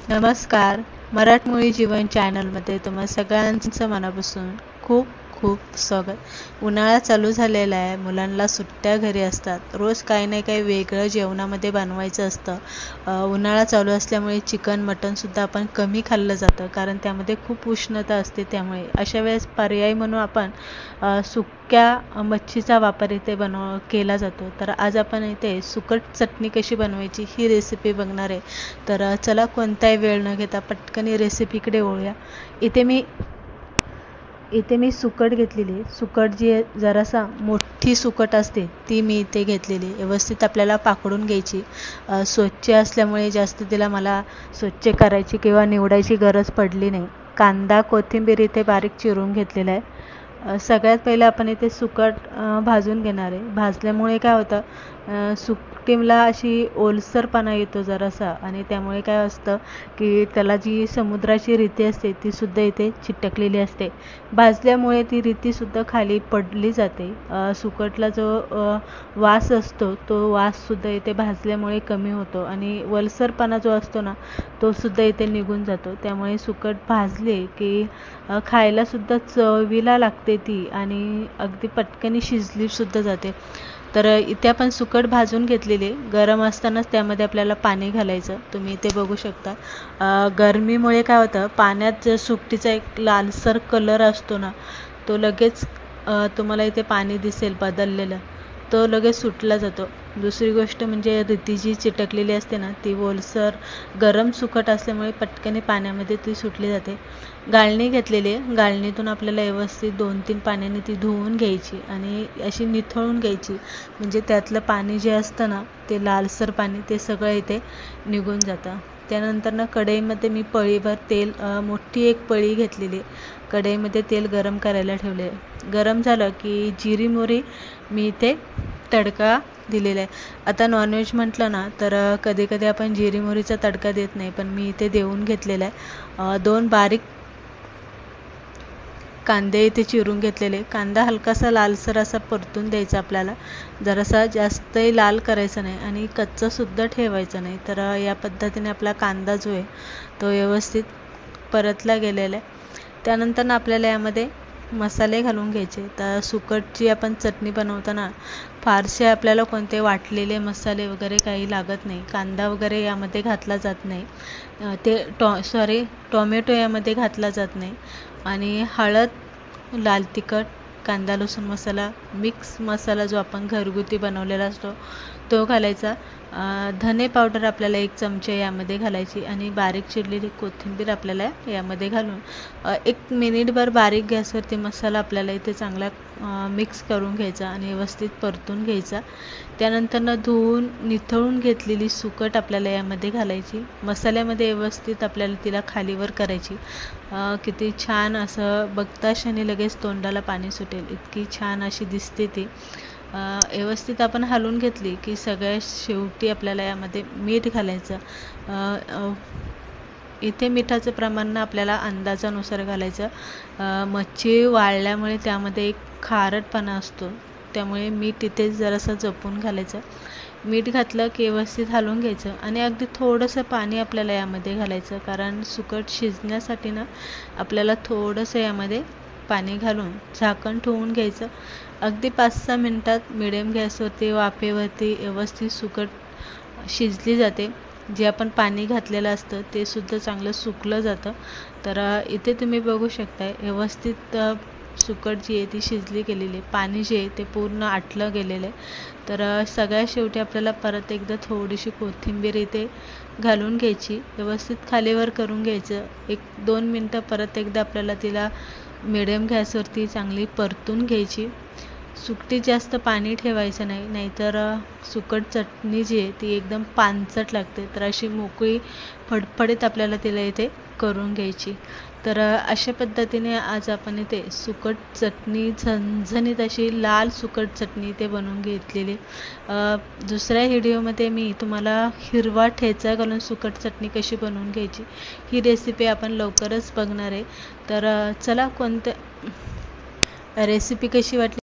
नमस्कार. मराठमोळी जीवन चॅनलमध्ये तुम्हा सगळ्यांचं मनापासून खूप खूप स्वागत. उन्हाळा चालू झालेला आहे. मुलांना सुट्ट्या घरी असतात. रोज काही ना काही वेगळं जेवणामध्ये बनवायचं असतं. उन्हाळा चालू असल्यामुळे चिकन मटनसुद्धा आपण कमी खाल्लं जातं, कारण त्यामध्ये खूप उष्णता असते. त्यामुळे अशा वेळेस पर्याय म्हणून आपण सुक्या मच्छीचा वापर इथे केला जातो. तर आज आपण इथे सुकट चटणी कशी बनवायची ही रेसिपी बघणार आहे. तर चला कोणताही वेळ न घेता पटकन रेसिपीकडे वळूया. इथे मी सुकट घेतलेली आहे. सुकट जी आहे जरासा मोठी सुकट असते ती मी इथे घेतलेली. व्यवस्थित आपल्याला पाकडून घ्यायची. स्वच्छ असल्यामुळे जास्त तिला मला स्वच्छ करायची किंवा निवडायची गरज पडली नाही. कांदा कोथिंबीर इथे बारीक चिरून घेतलेला आहे. सगळ्यात पहिले आपण इथे सुकट भाजून घेणार आहे. भाजल्यामुळे काय होतं, सुकटीला अशी ओलसरपणा येतो जरासा, आणि त्यामुळे काय असतं की त्याला जी समुद्राची रेती असते ती सुद्धा इथे चिटकलेली असते. भाजल्यामुळे ती रेतीसुद्धा खाली पडली जाते. सुकटला जो वास असतो तो वाससुद्धा इथे भाजल्यामुळे कमी होतो, आणि ओलसरपणा जो असतो ना तो सुद्धा इथे निघून जातो. त्यामुळे सुकट भाजले की खायलासुद्धा चवीला लागते ती, आणि अगदी पटकन शिजलीसुद्धा जाते. तर इथे आपण सुकट भाजून घेतलेली. गरम असतानाच त्यामध्ये आपल्याला पाणी घालायचं. तुम्ही इथे बघू शकता. गरमीमुळे काय होतं, पाण्यात जर सुकटीचा एक लालसर कलर असतो ना तो लगेच तुम्हाला इथे पाणी दिसेल बदललेलं, तो लगेच सुटला जातो. दुसरी गोष्ट म्हणजे रेती जी चिटकलेली असते ना ती ओलसर गरम सुकट असल्यामुळे पटकन पाण्यामध्ये ती सुटली जाते. गाळणी घेतलेली आहे. गाळणीतून आपल्याला व्यवस्थित 2-3 पाण्याने ती धुवून घ्यायची आणि अशी निथळून घ्यायची. म्हणजे त्यातलं पाणी जे असतं ना ते लालसर पाणी ते सगळं इथे निघून जातं. त्यानंतर ना कढईमध्ये मी पळीभर तेल, मोठी एक पळी घेतलेली. कढईमध्ये तेल गरम करायला ठेवले. गरम झालं की जिरी मोहरी मी इथे तडका दिलेला आहे. आता नॉनव्हेज म्हटलं ना तर कधी कधी आपण जिरी मोहरीचा तडका देत नाही, पण मी इथे देऊन घेतलेला आहे. 2 बारीक कांदे इथे चिरून घेतलेले. कांदा हलकासा लालसर असा परतून द्यायचा आपल्याला. जरासा जास्तही लाल करायचा नाही आणि कच्चासुद्धा ठेवायचा नाही. तर या पद्धतीने आपला कांदा जो आहे तो व्यवस्थित परतला गेलेला आहे. त्यानंतर आपल्याला यामध्ये मसाले घालून घ्यायचे. तर सुकटची आपण चटणी बनवताना फारसे आपल्याला कोणते वाटलेले मसाले वगैरे काही लागत नाही. कांदा वगैरे यामध्ये घातला जात नाही. टोमॅटो यामध्ये घातला जात नाही. आणि हळद, लाल तिखट, कांदा लसूण मसाला, मिक्स मसाला जो आपण घरगुती बनवलेला असतो तो घालायचा. धने पावडर आपल्याला 1 चमचे यामध्ये घालायची, आणि बारीक चिरलेली कोथिंबीर आपल्याला यामध्ये घालून 1 मिनिटभर बारीक गॅसवरती मसाला आपल्याला इथे चांगला मिक्स करून घ्यायचा आणि व्यवस्थित परतून घ्यायचा. त्यानंतर धुवून निथळून घेतलेली सुकट आपल्याला यामध्ये घालायची. मसाल्यामध्ये व्यवस्थित आपल्याला तिला खालीवर करायची. किती छान असं बघताक्षणी लगेच तोंडाला पाणी सुटेल इतकी छान अशी दिसते ती. व्यवस्थित आपण हलवून घेतली की सगळ्यात शेवटी आपल्याला यामध्ये मीठ घालायचं. इथे मिठाचं प्रमाण आपल्याला अंदाजानुसार घालायचं. मच्छी वाळल्यामुळे त्यामध्ये एक खारटपणा असतो, त्यामुळे मीठ इथे जरासं जपून घालायचं. मीठ घातलं की व्यवस्थित हलवून घ्यायचं, आणि अगदी थोडंसं पाणी आपल्याला यामध्ये घालायचं, कारण सुकट शिजण्यासाठी ना आपल्याला थोडंसं यामध्ये पाणी घालून झाकण ठेवून घ्यायचं. अगदी 5-6 मिनटात मिडियम गॅसवरती वाफेवरती व्यवस्थित सुकट शिजली जाते. जे आपण पाणी घातलेलं असतं ते सुद्धा चांगलं सुकलं जातं. तर इथे तुम्ही बघू शकताय व्यवस्थित सुकट जी आहे ती शिजली गेलेली आहे. पाणी जे आहे ते पूर्ण आटलं गेलेलं आहे. तर सगळ्यात शेवटी आपल्याला परत एकदा थोडीशी कोथिंबीर इथे घालून घ्यायची. व्यवस्थित खालीवर करून घ्यायचं. 1-2 मिनटं परत एकदा आपल्याला तिला मिडियम गॅसवरती चांगली परतून घ्यायची. सुकटीत जास्त पाणी ठेवायचं नाही, नाहीतर सुकट चटणी जी आहे ती एकदम पानचट लागते. तर अशी मोकळी फडफडीत आपल्याला तिला इथे करून घ्यायची. तर अशा पद्धतीने आज आपण इथे सुकट चटणी, झणझणीत अशी लाल सुकट चटणी इथे बनवून घेतलेली. दुसऱ्या व्हिडिओमध्ये मी तुम्हाला हिरवा ठेचा घालून सुकट चटणी कशी बनवून घ्यायची ही रेसिपी आपण लवकरच बघणार आहे. तर चला, कोणत्या रेसिपी कशी वाटली